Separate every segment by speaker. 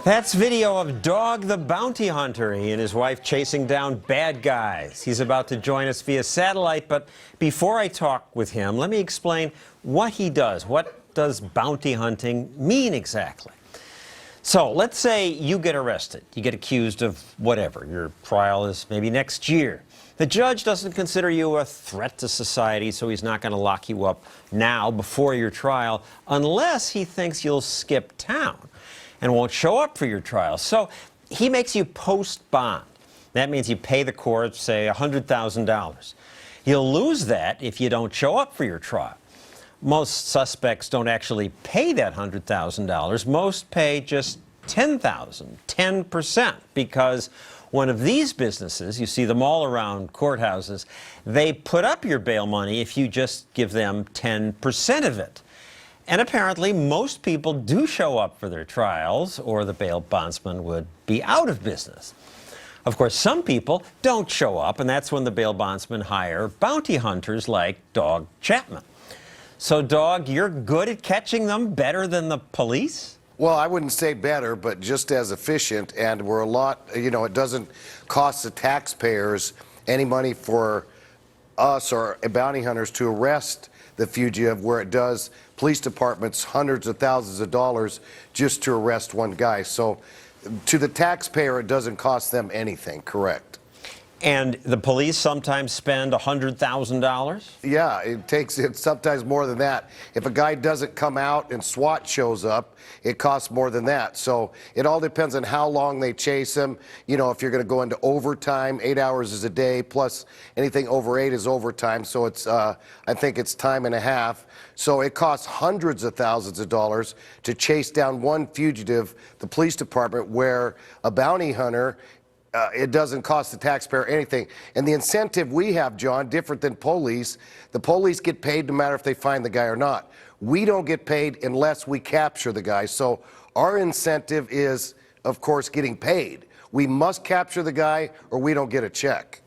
Speaker 1: That's video of Dog the Bounty Hunter. He and his wife chasing down bad guys. He's about to join us via satellite, but before I talk with him, let me explain what he does. What does bounty hunting mean exactly? So let's say you get arrested. You get accused of whatever. Your trial is maybe next year. The judge doesn't consider you a threat to society, so he's not going to lock you up now before your trial unless he thinks you'll skip town and won't show up for your trial. So he makes you post bond. That means you pay the court, say, $100,000. You'll lose that if you don't show up for your trial. Most suspects don't actually pay that $100,000. Most pay just $10,000, 10%, because one of these businesses, you see them all around courthouses, they put up your bail money if you just give them 10% of it. And apparently, most people do show up for their trials, or the bail bondsman would be out of business. Of course, some people don't show up, and that's when the bail bondsmen hire bounty hunters like Dog Chapman. So, Dog, you're good at catching them, better than the police?
Speaker 2: Well, I wouldn't say better, but just as efficient, and we're a lot, it doesn't cost the taxpayers any money for us or bounty hunters to arrest the fugitive, where it does police departments hundreds of thousands of dollars just to arrest one guy. So to the taxpayer, it doesn't cost them anything, correct?
Speaker 1: And the police sometimes spend $100,000?
Speaker 2: Yeah, it's sometimes more than that. If a guy doesn't come out and SWAT shows up, it costs more than that. So it all depends on how long they chase him. If you're going to go into overtime, 8 hours is a day, plus anything over 8 is overtime. So it's, I think it's time and a half. So it costs hundreds of thousands of dollars to chase down one fugitive, the police department, where a bounty hunter, it doesn't cost the taxpayer anything. And the incentive we have, John, different than police. The police get paid no matter if they find the guy or not. We don't get paid unless we capture the guy. So our incentive is, of course, getting paid. We must capture the guy or we don't get a check.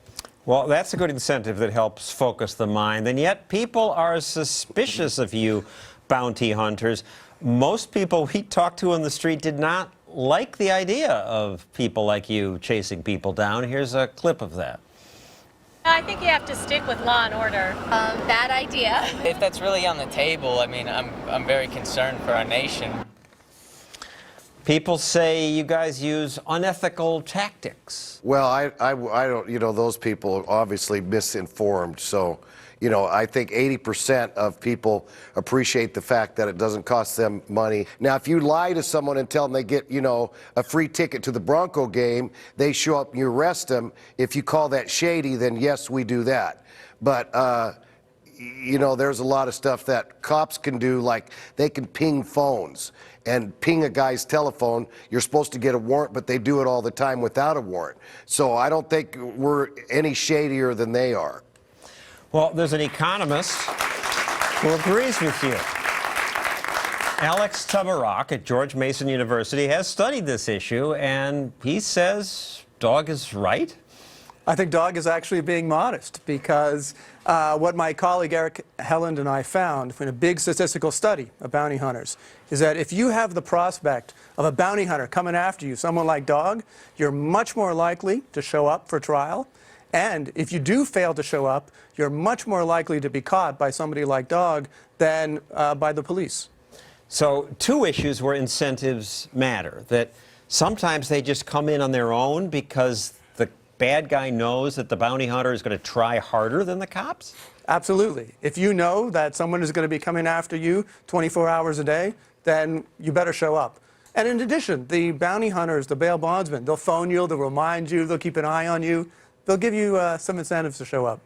Speaker 1: Well, that's a good incentive that helps focus the mind. And yet people are suspicious of you bounty hunters. Most people we talked to on the street did not like the idea of people like you chasing people down. Here's a clip of that.
Speaker 3: I think you have to stick with law and order.
Speaker 4: Bad idea.
Speaker 5: If that's really on the table, I mean, I'm very concerned for our nation.
Speaker 1: People say you guys use unethical tactics.
Speaker 2: Well, I don't, those people are obviously misinformed. So, I think 80% of people appreciate the fact that it doesn't cost them money. Now, if you lie to someone and tell them they get, a free ticket to the Bronco game, they show up and you arrest them. If you call that shady, then yes, we do that. But, there's a lot of stuff that cops can do, like they can ping phones and ping a guy's telephone. You're supposed to get a warrant, but they do it all the time without a warrant. So I don't think we're any shadier than they are.
Speaker 1: Well, there's an economist who agrees with you. Alex Tabarrok at George Mason University has studied this issue, and he says Dog is right.
Speaker 6: I think Dog is actually being modest, because what my colleague Eric Helland and I found in a big statistical study of bounty hunters is that if you have the prospect of a bounty hunter coming after you, someone like Dog, you're much more likely to show up for trial. And if you do fail to show up, you're much more likely to be caught by somebody like Dog than by the police.
Speaker 1: So two issues where incentives matter, that sometimes they just come in on their own because the bad guy knows that the bounty hunter is going to try harder than the cops?
Speaker 6: Absolutely. If you know that someone is going to be coming after you 24 hours a day, then you better show up. And in addition, the bounty hunters, the bail bondsmen, they'll phone you, they'll remind you, they'll keep an eye on you. They'll give you some incentives to show up.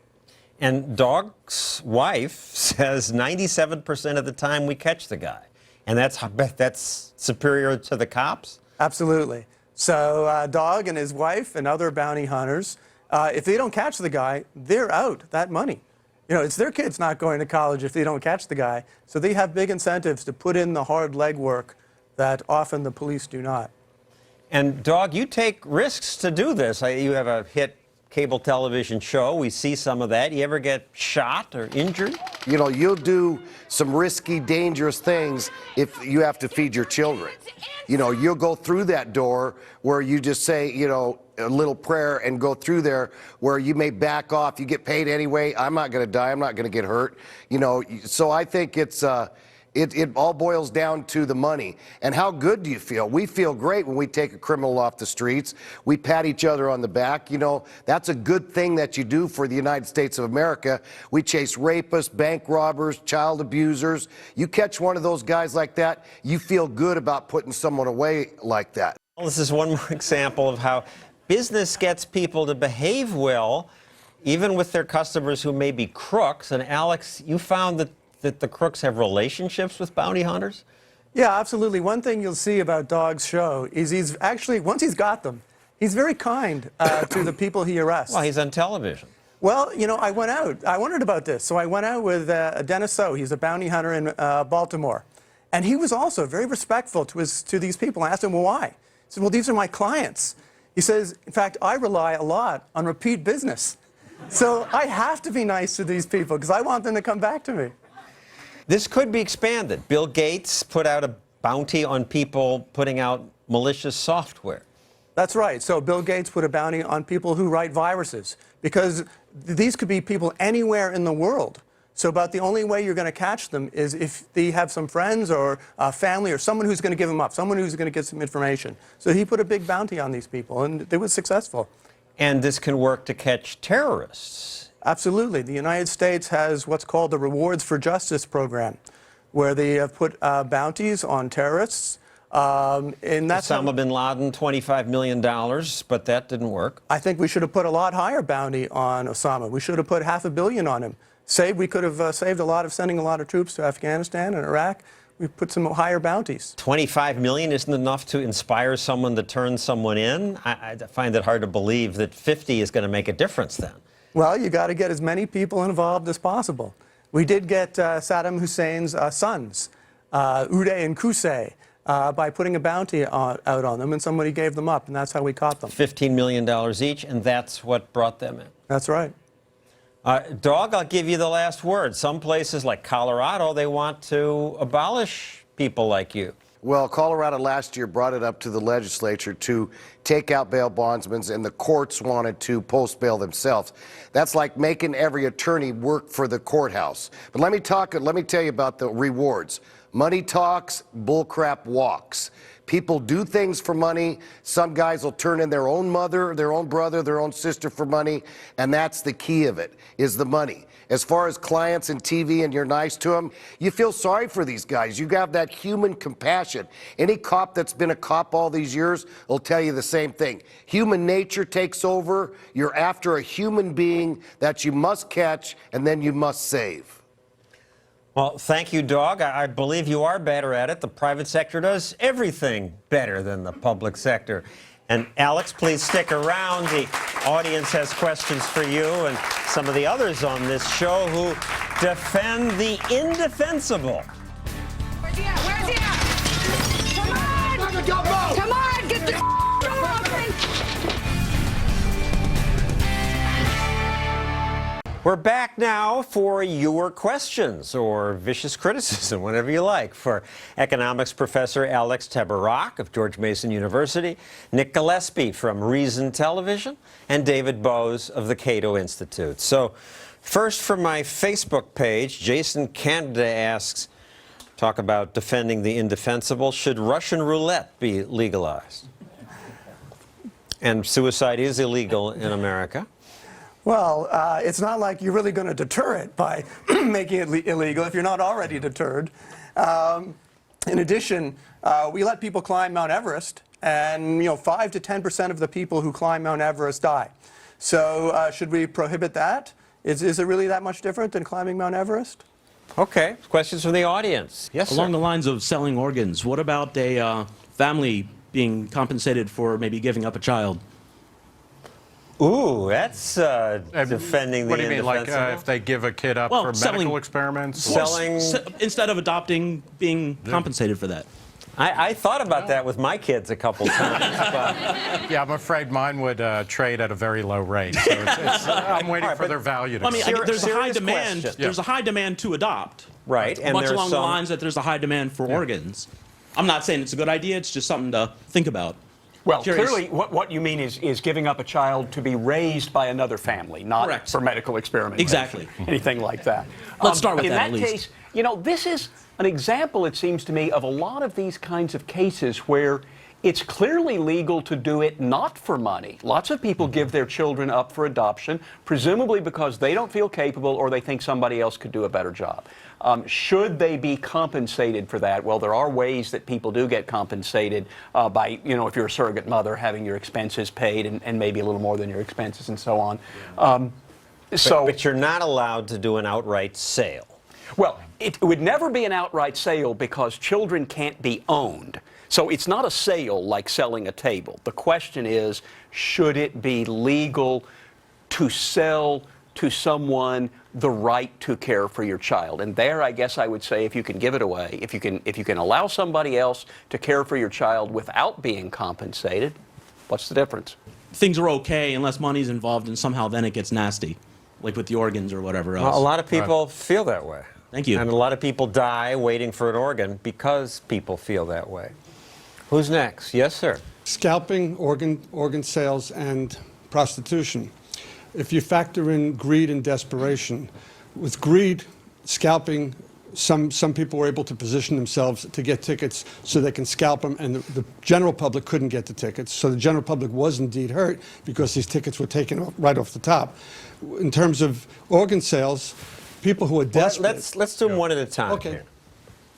Speaker 1: And Dog's wife says 97% of the time we catch the guy. And that's superior to the cops?
Speaker 6: Absolutely. So Dog and his wife and other bounty hunters, if they don't catch the guy, they're out that money. It's their kids not going to college if they don't catch the guy. So they have big incentives to put in the hard legwork that often the police do not.
Speaker 1: And Dog, you take risks to do this. You have a hit cable television show. We see some of that. You ever get shot or injured?
Speaker 2: You know, you'll do some risky, dangerous things if you have to feed your children. You know, you'll go through that door where you just say, you know, a little prayer and go through there where you may back off. You get paid anyway. I'm not going to die. I'm not going to get hurt. You know, so I think it's it all boils down to the money. And how good do you feel? We feel great when we take a criminal off the streets. We pat each other on the back. You know, that's a good thing that you do for the United States of America. We chase rapists, bank robbers, child abusers. You catch one of those guys like that, you feel good about putting someone away like that.
Speaker 1: Well, this is one more example of how business gets people to behave well, even with their customers who may be crooks. And Alex, you found that the crooks have relationships with bounty hunters?
Speaker 6: Yeah, absolutely. One thing you'll see about Dog's show is he's actually, once he's got them, he's very kind to the people he arrests.
Speaker 1: Well, he's on television.
Speaker 6: Well, you know, I went out. I wondered about this. So I went out with Dennis So. He's a bounty hunter in Baltimore. And he was also very respectful to these people. I asked him, well, why? He said, well, these are my clients. He says, in fact, I rely a lot on repeat business. So I have to be nice to these people because I want them to come back to me.
Speaker 1: This could be expanded. Bill Gates put out a bounty on people putting out malicious software.
Speaker 6: That's right. So Bill Gates put a bounty on people who write viruses because these could be people anywhere in the world. So about the only way you're going to catch them is if they have some friends or family or someone who's going to give them up, someone who's going to get some information. So he put a big bounty on these people, and it was successful.
Speaker 1: And this can work to catch terrorists.
Speaker 6: Absolutely. The United States has what's called the Rewards for Justice program, where they have put bounties on terrorists. And that's
Speaker 1: Osama bin Laden, $25 million, but that didn't work.
Speaker 6: I think we should have put a lot higher bounty on Osama. We should have put $500 million on him. We could have saved sending a lot of troops to Afghanistan and Iraq. We put some higher bounties.
Speaker 1: 25 million isn't enough to inspire someone to turn someone in? I find it hard to believe that 50 is going to make a difference then.
Speaker 6: Well, you got to get as many people involved as possible. We did get Saddam Hussein's sons, Uday and Qusay, by putting a bounty out on them, and somebody gave them up, and that's how we caught them.
Speaker 1: $15 million each, and that's what brought them in.
Speaker 6: That's right.
Speaker 1: Dog, I'll give you the last word. Some places like Colorado, they want to abolish people like you.
Speaker 2: Well, Colorado last year brought it up to the legislature to take out bail bondsmen, and the courts wanted to post bail themselves. That's like making every attorney work for the courthouse. But let me tell you about the rewards. Money talks, bullcrap walks. People do things for money. Some guys will turn in their own mother, their own brother, their own sister for money, and that's the key of it, is the money. As far as clients and TV and you're nice to them, you feel sorry for these guys. You have that human compassion. Any cop that's been a cop all these years will tell you the same thing. Human nature takes over. You're after a human being that you must catch and then you must save.
Speaker 1: Well, thank you, Dog. I believe you are better at it. The private sector does everything better than the public sector. And Alex, please stick around. The audience has questions for you and some of the others on this show who defend the indefensible.
Speaker 4: Where's he at? Where's he at? Come on! Come on! Get the door open!
Speaker 1: We're back now for your questions or vicious criticism, whatever you like, for economics professor Alex Tabarrok of George Mason University, Nick Gillespie from Reason Television, and David Bose of the Cato Institute. So first, from my Facebook page, Jason Canada asks, talk about defending the indefensible, should Russian roulette be legalized? And suicide is illegal in America.
Speaker 6: Well, it's not like you're really going to deter it by making it illegal if you're not already deterred. In addition, we let people climb Mount Everest, and 5 to 10% of the people who climb Mount Everest die. So should we prohibit that? Is it really that much different than climbing Mount Everest?
Speaker 1: Okay, questions from the audience. Yes,
Speaker 7: Along
Speaker 1: sir.
Speaker 7: the lines of selling organs, what about a family being compensated for maybe giving up a child?
Speaker 1: Ooh, that's defending the
Speaker 8: What do you mean, like
Speaker 1: indefensible?
Speaker 8: if they give a kid up for
Speaker 7: selling-
Speaker 8: medical experiments?
Speaker 1: Selling.
Speaker 7: Instead of adopting, being compensated for that.
Speaker 1: I thought about that with my kids a couple times. But
Speaker 8: Yeah, I'm afraid mine would trade at a very low rate. So I'm waiting for their value to
Speaker 7: I mean,
Speaker 8: go.
Speaker 7: there's a high
Speaker 1: serious
Speaker 7: demand.
Speaker 1: question.
Speaker 7: There's a high demand to adopt.
Speaker 1: Right, and
Speaker 7: much
Speaker 1: there's
Speaker 7: along the
Speaker 1: some-
Speaker 7: lines that there's a high demand for organs. I'm not saying it's a good idea. It's just something to think about.
Speaker 9: Well,
Speaker 7: Curious.
Speaker 9: clearly, what you mean is giving up a child to be raised by another family, not
Speaker 7: Correct.
Speaker 9: for medical experimentation.
Speaker 7: Exactly.
Speaker 9: Anything like that.
Speaker 7: Let's start with
Speaker 9: in
Speaker 7: that,
Speaker 9: that
Speaker 7: at least.
Speaker 9: case, you know, this is an example, it seems to me, of a lot of these kinds of cases where it's clearly legal to do it not for money. Lots of people give their children up for adoption, presumably because they don't feel capable or they think somebody else could do a better job. Should they be compensated for that? Well, there are ways that people do get compensated by, you know, if you're a surrogate mother, having your expenses paid and maybe a little more than your expenses and so on.
Speaker 1: but you're not allowed to do an outright sale.
Speaker 9: Well, it would never be an outright sale because children can't be owned. So it's not a sale like selling a table. The question is, should it be legal to sell to someone the right to care for your child? And there, I guess I would say, if you can give it away, if you can allow somebody else to care for your child without being compensated, what's the difference?
Speaker 7: Things are okay unless money's involved, and somehow then it gets nasty, like with the organs or whatever else.
Speaker 1: Well, a lot of people feel that way.
Speaker 7: Thank you.
Speaker 1: And a lot of people die waiting for an organ because people feel that way. Who's next? Yes, sir.
Speaker 10: Scalping, organ sales, and prostitution. If you factor in greed and desperation, with greed, scalping, some people were able to position themselves to get tickets so they can scalp them, and the general public couldn't get the tickets. So the general public was indeed hurt because these tickets were taken right off the top. In terms of organ sales, people who are desperate.
Speaker 1: Let's do them one at a time.
Speaker 10: Okay.
Speaker 1: Here.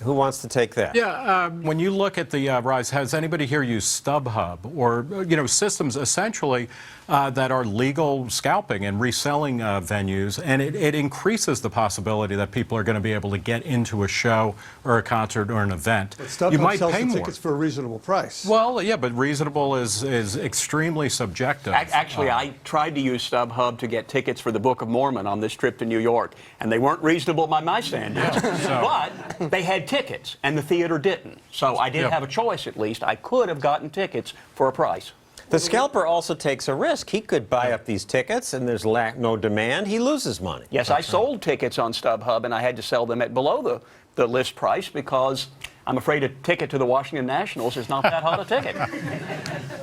Speaker 1: Who wants to take that?
Speaker 8: Yeah, when you look at the rise, has anybody here used StubHub or, you know, systems essentially that are legal scalping and reselling venues, and it increases the possibility that people are going to be able to get into a show or a concert or an event.
Speaker 10: But StubHub
Speaker 8: you might
Speaker 10: sells
Speaker 8: pay
Speaker 10: the
Speaker 8: more.
Speaker 10: tickets for a reasonable price.
Speaker 8: Well, yeah, but reasonable is extremely subjective.
Speaker 9: Actually, I tried to use StubHub to get tickets for the Book of Mormon on this trip to New York, and they weren't reasonable by my standards. But they had tickets, and the theater didn't. So I did have a choice, at least. I could have gotten tickets for a price.
Speaker 1: The scalper also takes a risk. He could buy up these tickets, and there's no demand. He loses money.
Speaker 9: Yes, I sold tickets on StubHub, and I had to sell them at below the list price because I'm afraid a ticket to the Washington Nationals is not that hot a ticket.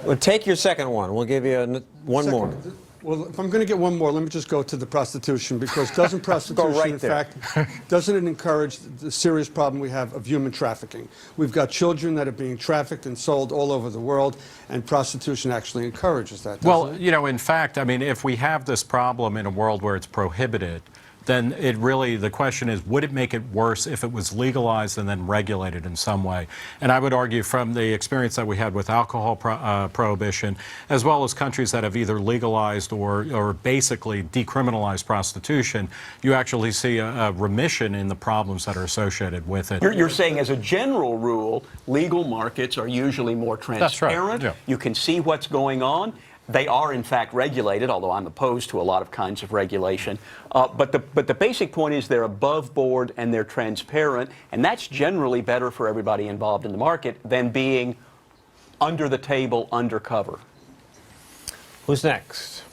Speaker 1: Well, take your second one. We'll give you one more.
Speaker 10: Well, if I'm going to get one more, let me just go to the prostitution, because doesn't prostitution,
Speaker 1: right
Speaker 10: in
Speaker 1: there.
Speaker 10: fact, doesn't it encourage the serious problem we have of human trafficking? We've got children that are being trafficked and sold all over the world, and prostitution actually encourages that, doesn't
Speaker 8: Well,
Speaker 10: it?
Speaker 8: you know, in fact, I mean, if we have this problem in a world where it's prohibited, then the question is, would it make it worse if it was legalized and then regulated in some way? And I would argue from the experience that we had with alcohol prohibition, as well as countries that have either legalized or basically decriminalized prostitution, you actually see a remission in the problems that are associated with it.
Speaker 9: You're saying, as a general rule, legal markets are usually more transparent.
Speaker 8: Yeah.
Speaker 9: You can see what's going on. They are, in fact, regulated, although I'm opposed to a lot of kinds of regulation. But the basic point is they're above board and they're transparent, and that's generally better for everybody involved in the market than being under the table, undercover.
Speaker 1: Who's next?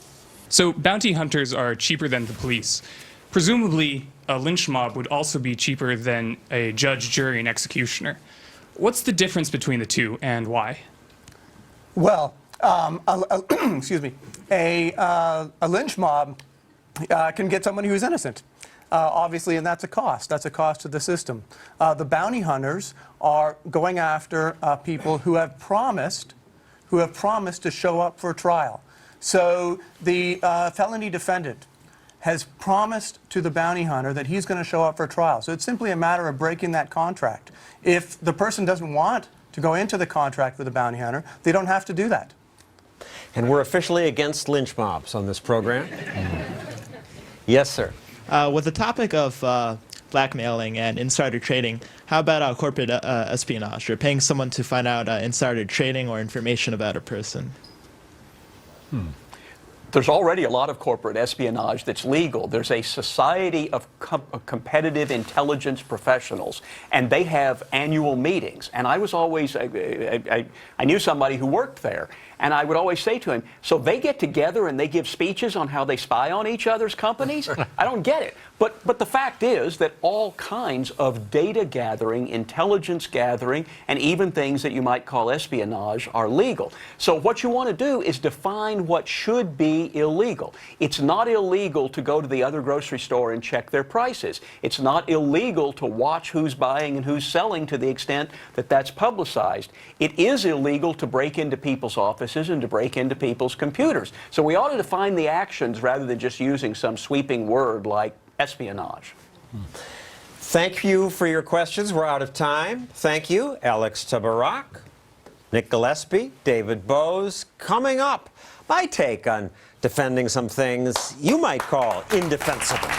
Speaker 11: So bounty hunters are cheaper than the police. Presumably, a lynch mob would also be cheaper than a judge, jury, and executioner. What's the difference between the two, and why?
Speaker 6: Well, excuse me, a lynch mob can get someone who's innocent, obviously, and that's a cost. That's a cost to the system. The bounty hunters are going after people who have promised to show up for trial. So the felony defendant has promised to the bounty hunter that he's going to show up for trial. So it's simply a matter of breaking that contract. If the person doesn't want to go into the contract with the bounty hunter, they don't have to do that.
Speaker 1: And we're officially against lynch mobs on this program. Yes, sir.
Speaker 12: With the topic of blackmailing and insider trading, how about corporate espionage, or paying someone to find out insider trading or information about a person?
Speaker 9: There's already a lot of corporate espionage that's legal. There's a society of competitive intelligence professionals, and they have annual meetings. And I was always, I knew somebody who worked there, and I would always say to him, so they get together and they give speeches on how they spy on each other's companies? I don't get it. But the fact is that all kinds of data gathering, intelligence gathering, and even things that you might call espionage are legal. So what you want to do is define what should be illegal. It's not illegal to go to the other grocery store and check their prices. It's not illegal to watch who's buying and who's selling to the extent that that's publicized. It is illegal to break into people's offices and to break into people's computers. So we ought to define the actions rather than just using some sweeping word like espionage.
Speaker 1: Thank you for your questions. We're out of time. Thank you, Alex Tabarrok, Nick Gillespie, David Bose. Coming up, my take on defending some things you might call indefensible.